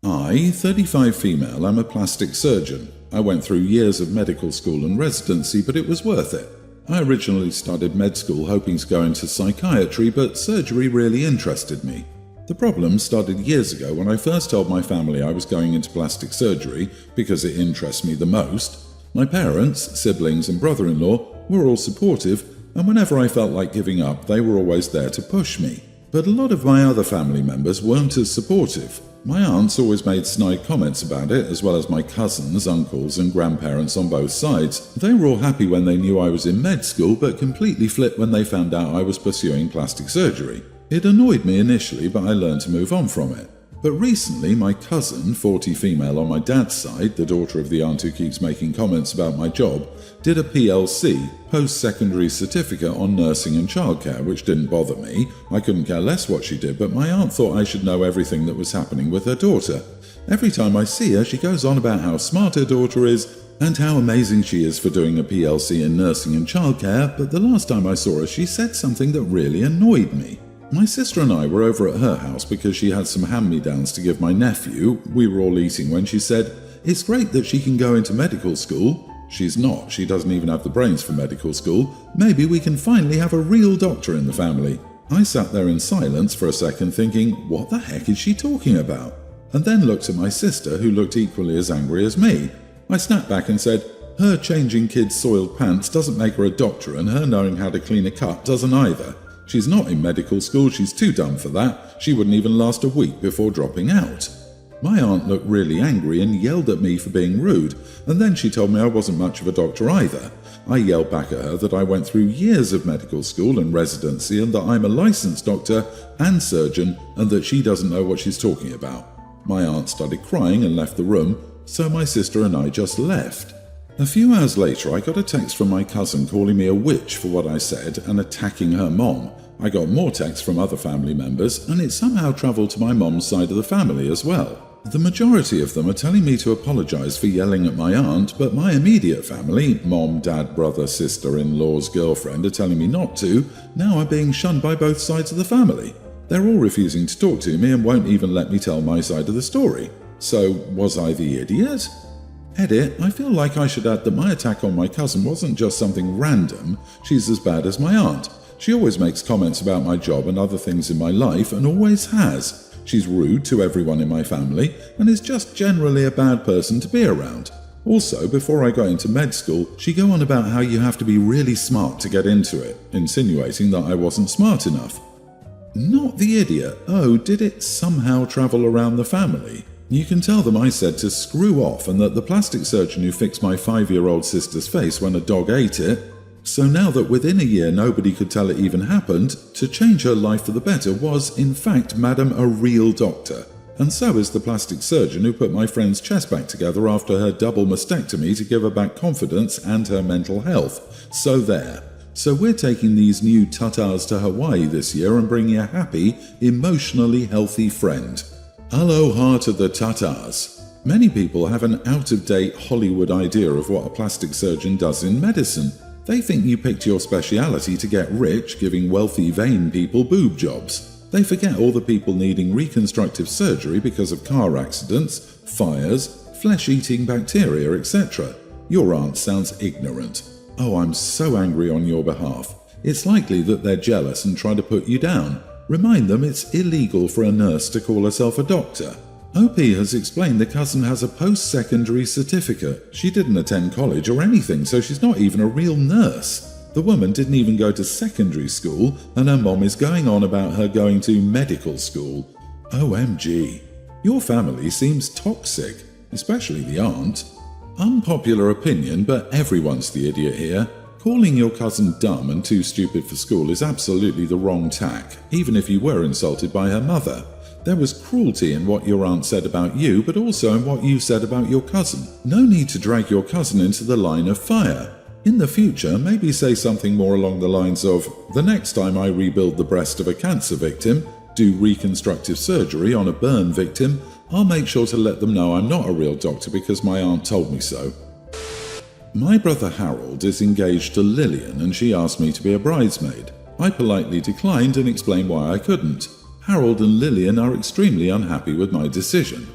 I, 35 female, am a plastic surgeon. I went through years of medical school and residency, but it was worth it. I originally started med school hoping to go into psychiatry, but surgery really interested me. The problem started years ago when I first told my family I was going into plastic surgery because it interests me the most. My parents, siblings and brother-in-law were all supportive, and whenever I felt like giving up, they were always there to push me. But a lot of my other family members weren't as supportive. My aunts always made snide comments about it, as well as my cousins, uncles and grandparents on both sides. They were all happy when they knew I was in med school, but completely flipped when they found out I was pursuing plastic surgery. It annoyed me initially, but I learned to move on from it. But recently, my cousin, 40 female on my dad's side, the daughter of the aunt who keeps making comments about my job, did a PLC, post-secondary certificate on nursing and childcare, which didn't bother me. I couldn't care less what she did, but my aunt thought I should know everything that was happening with her daughter. Every time I see her, she goes on about how smart her daughter is and how amazing she is for doing a PLC in nursing and childcare, but the last time I saw her, she said something that really annoyed me. My sister and I were over at her house because she had some hand-me-downs to give my nephew. We were all eating when she said, "It's great that she can go into medical school." She's not, she doesn't even have the brains for medical school. Maybe we can finally have a real doctor in the family. I sat there in silence for a second thinking, what the heck is she talking about? And then looked at my sister, who looked equally as angry as me. I snapped back and said, her changing kids' soiled pants doesn't make her a doctor, and her knowing how to clean a cut doesn't either. She's not in medical school, she's too dumb for that. She wouldn't even last a week before dropping out. My aunt looked really angry and yelled at me for being rude, and then she told me I wasn't much of a doctor either. I yelled back at her that I went through years of medical school and residency and that I'm a licensed doctor and surgeon and that she doesn't know what she's talking about. My aunt started crying and left the room, so my sister and I just left. A few hours later, I got a text from my cousin calling me a witch for what I said and attacking her mom. I got more texts from other family members, and it somehow travelled to my mom's side of the family as well. The majority of them are telling me to apologise for yelling at my aunt, but my immediate family, mom, dad, brother, sister-in-law's girlfriend, are telling me not to. Now I'm being shunned by both sides of the family. They're all refusing to talk to me and won't even let me tell my side of the story. So, was I the idiot? Edit, I feel like I should add that my attack on my cousin wasn't just something random. She's as bad as my aunt. She always makes comments about my job and other things in my life, and always has. She's rude to everyone in my family, and is just generally a bad person to be around. Also, before I got into med school, she'd go on about how you have to be really smart to get into it, insinuating that I wasn't smart enough. Not the idiot. Oh, did it somehow travel around the family? You can tell them I said to screw off and that the plastic surgeon who fixed my 5-year-old sister's face when a dog ate it. So now that within a year nobody could tell it even happened, to change her life for the better was, in fact, Madam a real doctor. And so is the plastic surgeon who put my friend's chest back together after her double mastectomy to give her back confidence and her mental health. So there. So we're taking these new tatas to Hawaii this year and bringing a happy, emotionally healthy friend. Aloha to the tatas. Many people have an out-of-date Hollywood idea of what a plastic surgeon does in medicine. They think you picked your speciality to get rich, giving wealthy vain people boob jobs. They forget all the people needing reconstructive surgery because of car accidents, fires, flesh-eating bacteria, etc. Your aunt sounds ignorant. Oh, I'm so angry on your behalf. It's likely that they're jealous and try to put you down. Remind them it's illegal for a nurse to call herself a doctor. OP has explained the cousin has a post-secondary certificate. She didn't attend college or anything, so she's not even a real nurse. The woman didn't even go to secondary school, and her mom is going on about her going to medical school. OMG. Your family seems toxic, especially the aunt. Unpopular opinion, but everyone's the idiot here. Calling your cousin dumb and too stupid for school is absolutely the wrong tack, even if you were insulted by her mother. There was cruelty in what your aunt said about you, but also in what you said about your cousin. No need to drag your cousin into the line of fire. In the future, maybe say something more along the lines of, the next time I rebuild the breast of a cancer victim, do reconstructive surgery on a burn victim, I'll make sure to let them know I'm not a real doctor because my aunt told me so. My brother Harold is engaged to Lillian and she asked me to be a bridesmaid. I politely declined and explained why I couldn't. Harold and Lillian are extremely unhappy with my decision.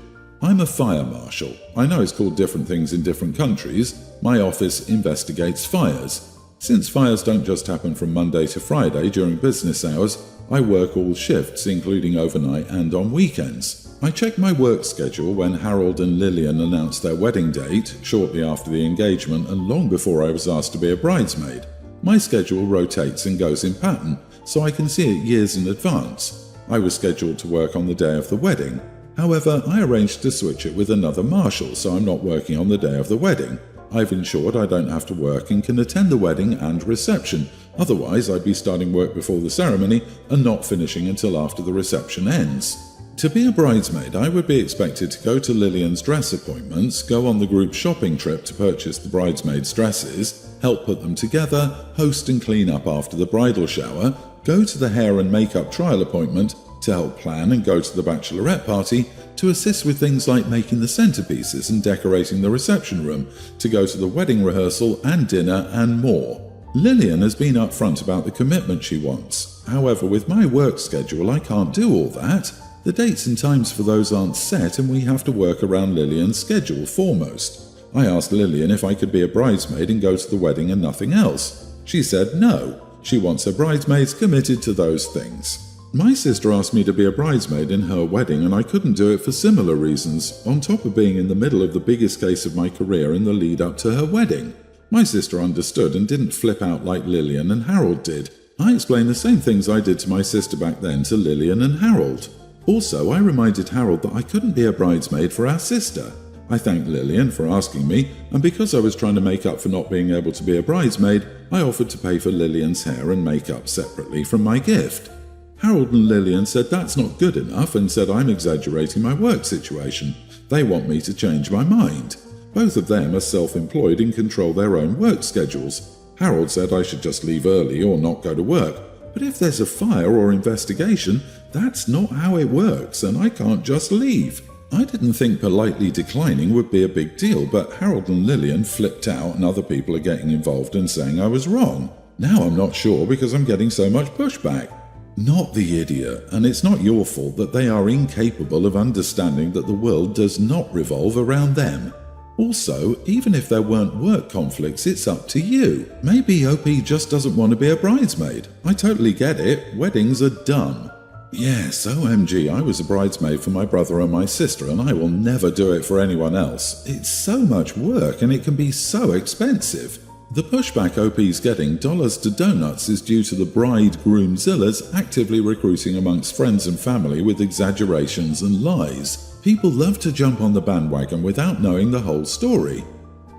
I'm a fire marshal. I know it's called different things in different countries. My office investigates fires. Since fires don't just happen from Monday to Friday during business hours, I work all shifts, including overnight and on weekends. I checked my work schedule when Harold and Lillian announced their wedding date, shortly after the engagement and long before I was asked to be a bridesmaid. My schedule rotates and goes in pattern, so I can see it years in advance. I was scheduled to work on the day of the wedding. However, I arranged to switch it with another marshal, so I'm not working on the day of the wedding. I've ensured I don't have to work and can attend the wedding and reception. Otherwise, I'd be starting work before the ceremony and not finishing until after the reception ends. To be a bridesmaid, I would be expected to go to Lillian's dress appointments, go on the group shopping trip to purchase the bridesmaids' dresses, help put them together, host and clean up after the bridal shower, go to the hair and makeup trial appointment, to help plan and go to the bachelorette party, to assist with things like making the centerpieces and decorating the reception room, to go to the wedding rehearsal and dinner and more. Lillian has been upfront about the commitment she wants. However, with my work schedule, I can't do all that. The dates and times for those aren't set and we have to work around Lillian's schedule foremost. I asked Lillian if I could be a bridesmaid and go to the wedding and nothing else. She said no. She wants her bridesmaids committed to those things. My sister asked me to be a bridesmaid in her wedding and I couldn't do it for similar reasons, on top of being in the middle of the biggest case of my career in the lead up to her wedding. My sister understood and didn't flip out like Lillian and Harold did. I explained the same things I did to my sister back then to Lillian and Harold. Also, I reminded Harold that I couldn't be a bridesmaid for our sister. I thanked Lillian for asking me, and because I was trying to make up for not being able to be a bridesmaid, I offered to pay for Lillian's hair and makeup separately from my gift. Harold and Lillian said that's not good enough and said I'm exaggerating my work situation. They want me to change my mind. Both of them are self-employed and control their own work schedules. Harold said I should just leave early or not go to work. But if there's a fire or investigation, that's not how it works and I can't just leave. I didn't think politely declining would be a big deal, but Harold and Lillian flipped out and other people are getting involved and saying I was wrong. Now I'm not sure because I'm getting so much pushback. Not the idiot, and it's not your fault that they are incapable of understanding that the world does not revolve around them. Also, even if there weren't work conflicts, it's up to you. Maybe OP just doesn't want to be a bridesmaid. I totally get it. Weddings are dumb. Yes, OMG, I was a bridesmaid for my brother and my sister, and I will never do it for anyone else. It's so much work, and it can be so expensive. The pushback OP's getting dollars to donuts is due to the bride-groomzillas actively recruiting amongst friends and family with exaggerations and lies. People love to jump on the bandwagon without knowing the whole story.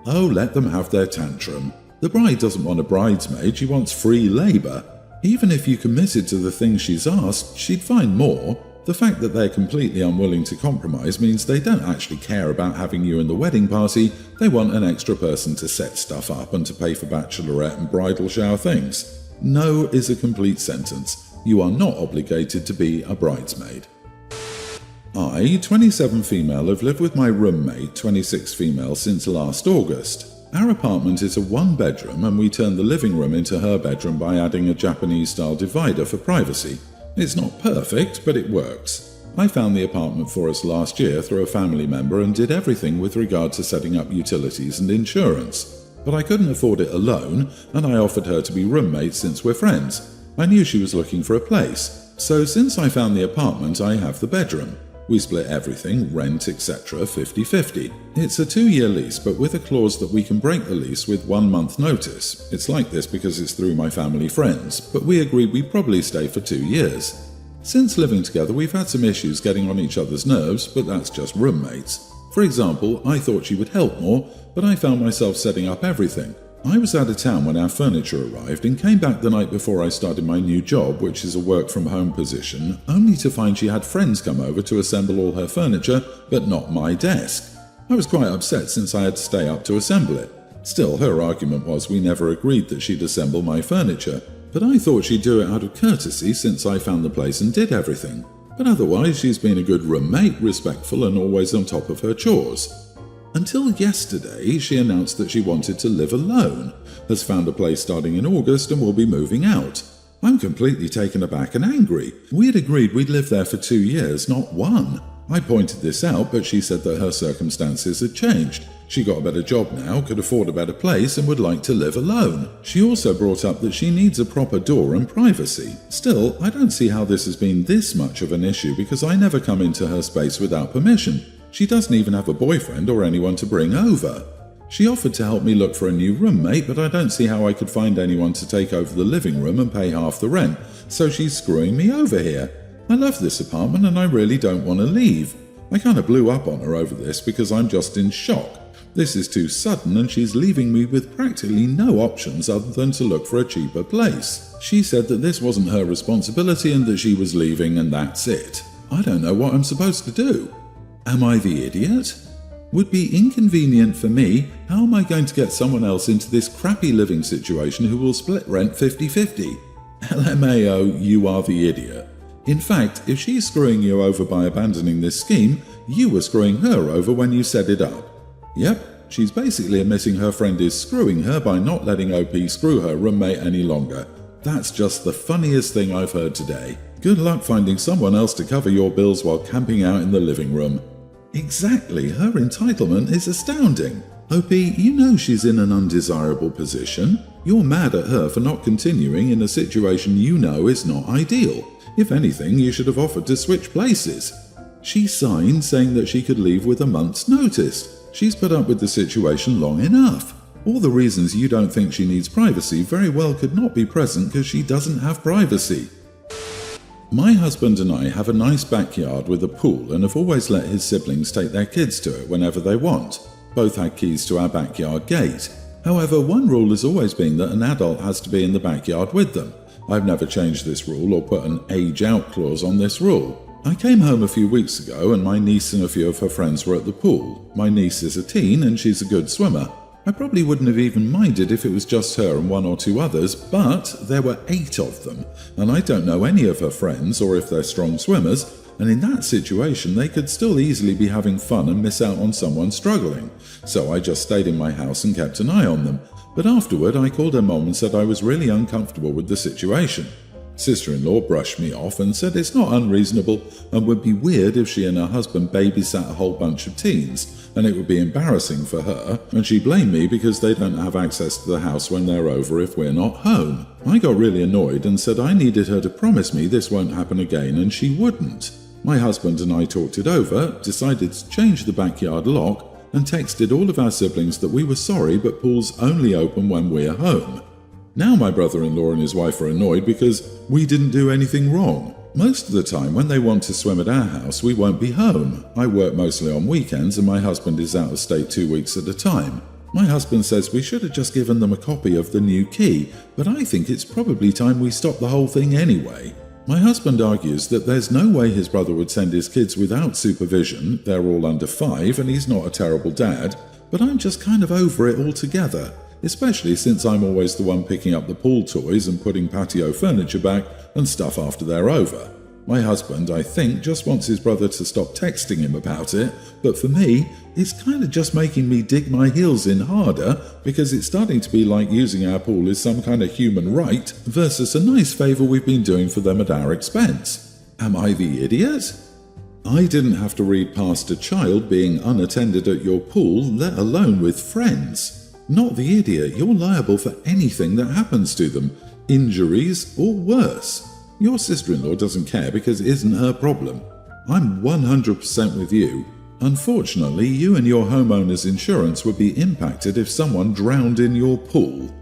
Oh, let them have their tantrum. The bride doesn't want a bridesmaid, she wants free labor. Even if you committed to the things she's asked, she'd find more. The fact that they're completely unwilling to compromise means they don't actually care about having you in the wedding party, they want an extra person to set stuff up and to pay for bachelorette and bridal shower things. No is a complete sentence. You are not obligated to be a bridesmaid. I, 27 female, have lived with my roommate, 26 female, since last August. Our apartment is a one-bedroom and we turned the living room into her bedroom by adding a Japanese-style divider for privacy. It's not perfect, but it works. I found the apartment for us last year through a family member and did everything with regard to setting up utilities and insurance. But I couldn't afford it alone, and I offered her to be roommates since we're friends. I knew she was looking for a place. So since I found the apartment, I have the bedroom. We split everything, rent, etc. 50-50. It's a 2-year lease, but with a clause that we can break the lease with 1 month notice. It's like this because it's through my family friends, but we agreed we'd probably stay for 2 years. Since living together, we've had some issues getting on each other's nerves, but that's just roommates. For example, I thought she would help more, but I found myself setting up everything. I was out of town when our furniture arrived and came back the night before I started my new job, which is a work-from-home position, only to find she had friends come over to assemble all her furniture, but not my desk. I was quite upset since I had to stay up to assemble it. Still, her argument was we never agreed that she'd assemble my furniture, but I thought she'd do it out of courtesy since I found the place and did everything. But otherwise, she's been a good roommate, respectful and always on top of her chores. Until yesterday, she announced that she wanted to live alone, has found a place starting in August and will be moving out. I'm completely taken aback and angry. We had agreed we'd live there for 2 years, not 1. I pointed this out, but she said that her circumstances had changed. She got a better job now, could afford a better place, and would like to live alone. She also brought up that she needs a proper door and privacy. Still, I don't see how this has been this much of an issue because I never come into her space without permission. She doesn't even have a boyfriend or anyone to bring over. She offered to help me look for a new roommate, but I don't see how I could find anyone to take over the living room and pay half the rent, so she's screwing me over here. I love this apartment and I really don't want to leave. I kind of blew up on her over this because I'm just in shock. This is too sudden and she's leaving me with practically no options other than to look for a cheaper place. She said that this wasn't her responsibility and that she was leaving and that's it. I don't know what I'm supposed to do. Am I the idiot? Would be inconvenient for me. How am I going to get someone else into this crappy living situation who will split rent 50-50? LMAO, you are the idiot. In fact, if she's screwing you over by abandoning this scheme, you were screwing her over when you set it up. Yep, she's basically admitting her friend is screwing her by not letting OP screw her roommate any longer. That's just the funniest thing I've heard today. Good luck finding someone else to cover your bills while camping out in the living room. Exactly, her entitlement is astounding. OP, you know she's in an undesirable position. You're mad at her for not continuing in a situation you know is not ideal. If anything, you should have offered to switch places. She signed saying that she could leave with a month's notice. She's put up with the situation long enough. All the reasons you don't think she needs privacy very well could not be present because she doesn't have privacy. My husband and I have a nice backyard with a pool and have always let his siblings take their kids to it whenever they want. Both had keys to our backyard gate. However, one rule has always been that an adult has to be in the backyard with them. I've never changed this rule or put an age out clause on this rule. I came home a few weeks ago and my niece and a few of her friends were at the pool. My niece is a teen and she's a good swimmer. I probably wouldn't have even minded if it was just her and 1 or 2 others, but there were 8 of them, and I don't know any of her friends or if they're strong swimmers, and in that situation they could still easily be having fun and miss out on someone struggling. So I just stayed in my house and kept an eye on them, but afterward I called her mom and said I was really uncomfortable with the situation. Sister-in-law brushed me off and said it's not unreasonable and would be weird if she and her husband babysat a whole bunch of teens, and it would be embarrassing for her, and she blamed me because they don't have access to the house when they're over if we're not home. I got really annoyed and said I needed her to promise me this won't happen again, and she wouldn't. My husband and I talked it over, decided to change the backyard lock, and texted all of our siblings that we were sorry but pools only open when we're home. Now my brother-in-law and his wife are annoyed because we didn't do anything wrong. Most of the time when they want to swim at our house, we won't be home. I work mostly on weekends and my husband is out of state 2 weeks at a time. My husband says we should have just given them a copy of the new key, but I think it's probably time we stop the whole thing anyway. My husband argues that there's no way his brother would send his kids without supervision, they're all under 5 and he's not a terrible dad, but I'm just kind of over it altogether. Especially since I'm always the one picking up the pool toys and putting patio furniture back and stuff after they're over. My husband, I think, just wants his brother to stop texting him about it, but for me, it's kind of just making me dig my heels in harder because it's starting to be like using our pool is some kind of human right versus a nice favour we've been doing for them at our expense. Am I the idiot? I didn't have to read past a child being unattended at your pool, let alone with friends. Not the idiot, you're liable for anything that happens to them, injuries or worse. Your sister-in-law doesn't care because it isn't her problem. I'm 100% with you. Unfortunately, you and your homeowner's insurance would be impacted if someone drowned in your pool.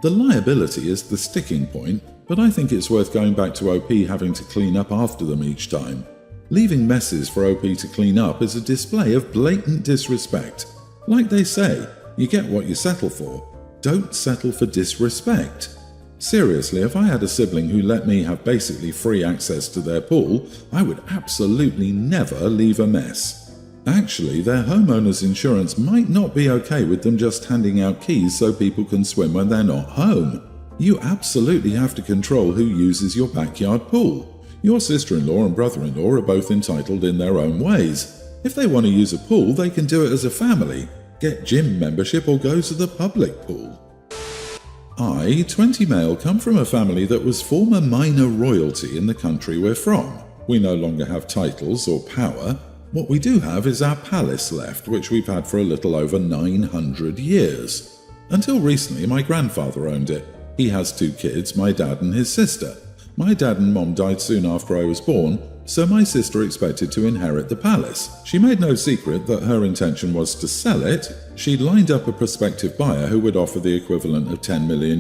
The liability is the sticking point, but I think it's worth going back to OP having to clean up after them each time. Leaving messes for OP to clean up is a display of blatant disrespect. Like they say, you get what you settle for. Don't settle for disrespect. Seriously, if I had a sibling who let me have basically free access to their pool, I would absolutely never leave a mess. Actually, their homeowner's insurance might not be okay with them just handing out keys so people can swim when they're not home. You absolutely have to control who uses your backyard pool. Your sister-in-law and brother-in-law are both entitled in their own ways. If they want to use a pool, they can do it as a family. Get gym membership or go to the public pool. I, 20 male, come from a family that was former minor royalty in the country we're from. We no longer have titles or power. What we do have is our palace left, which we've had for a little over 900 years. Until recently, my grandfather owned it. He has 2 kids, my dad and his sister. My dad and mom died soon after I was born, so my sister expected to inherit the palace. She made no secret that her intention was to sell it. She'd lined up a prospective buyer who would offer the equivalent of $10 million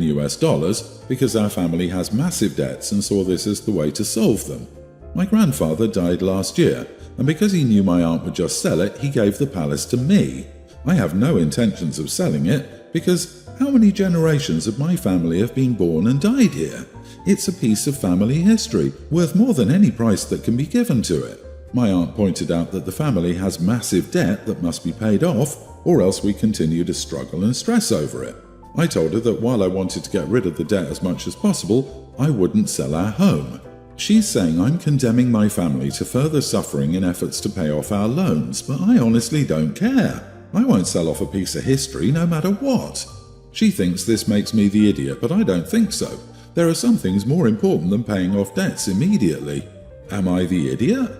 because our family has massive debts and saw this as the way to solve them. My grandfather died last year, and because he knew my aunt would just sell it, he gave the palace to me. I have no intentions of selling it because how many generations of my family have been born and died here? It's a piece of family history, worth more than any price that can be given to it. My aunt pointed out that the family has massive debt that must be paid off, or else we continue to struggle and stress over it. I told her that while I wanted to get rid of the debt as much as possible, I wouldn't sell our home. She's saying I'm condemning my family to further suffering in efforts to pay off our loans, but I honestly don't care. I won't sell off a piece of history no matter what. She thinks this makes me the idiot, but I don't think so. There are some things more important than paying off debts immediately. Am I the idiot?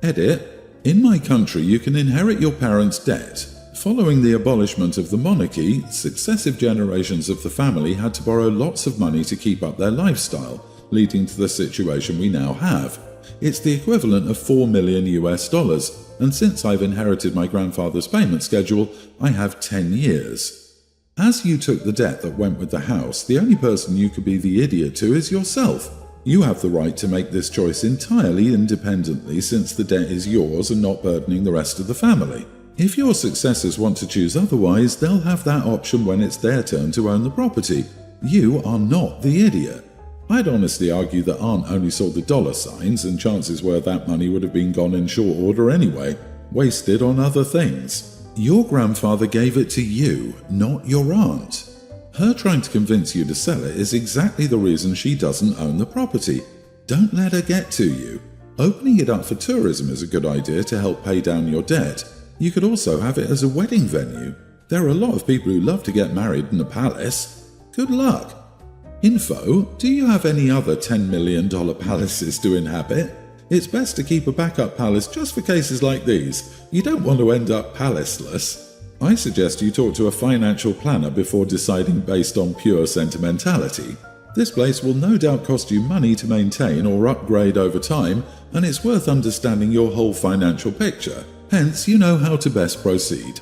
Edit. In my country, you can inherit your parents' debt. Following the abolishment of the monarchy, successive generations of the family had to borrow lots of money to keep up their lifestyle, leading to the situation we now have. It's the equivalent of $4 million, and since I've inherited my grandfather's payment schedule, I have 10 years. As you took the debt that went with the house, the only person you could be the idiot to is yourself. You have the right to make this choice entirely independently since the debt is yours and not burdening the rest of the family. If your successors want to choose otherwise, they'll have that option when it's their turn to own the property. You are not the idiot. I'd honestly argue that Aunt only saw the dollar signs, and chances were that money would have been gone in short order anyway, wasted on other things. Your grandfather gave it to you, not your aunt. Her trying to convince you to sell it is exactly the reason she doesn't own the property. Don't let her get to you. Opening it up for tourism is a good idea to help pay down your debt. You could also have it as a wedding venue. There are a lot of people who love to get married in a palace. Good luck. Info, do you have any other $10 million palaces to inhabit? It's best to keep a backup palace just for cases like these. You don't want to end up palaceless. I suggest you talk to a financial planner before deciding based on pure sentimentality. This place will no doubt cost you money to maintain or upgrade over time, and it's worth understanding your whole financial picture. Hence, you know how to best proceed.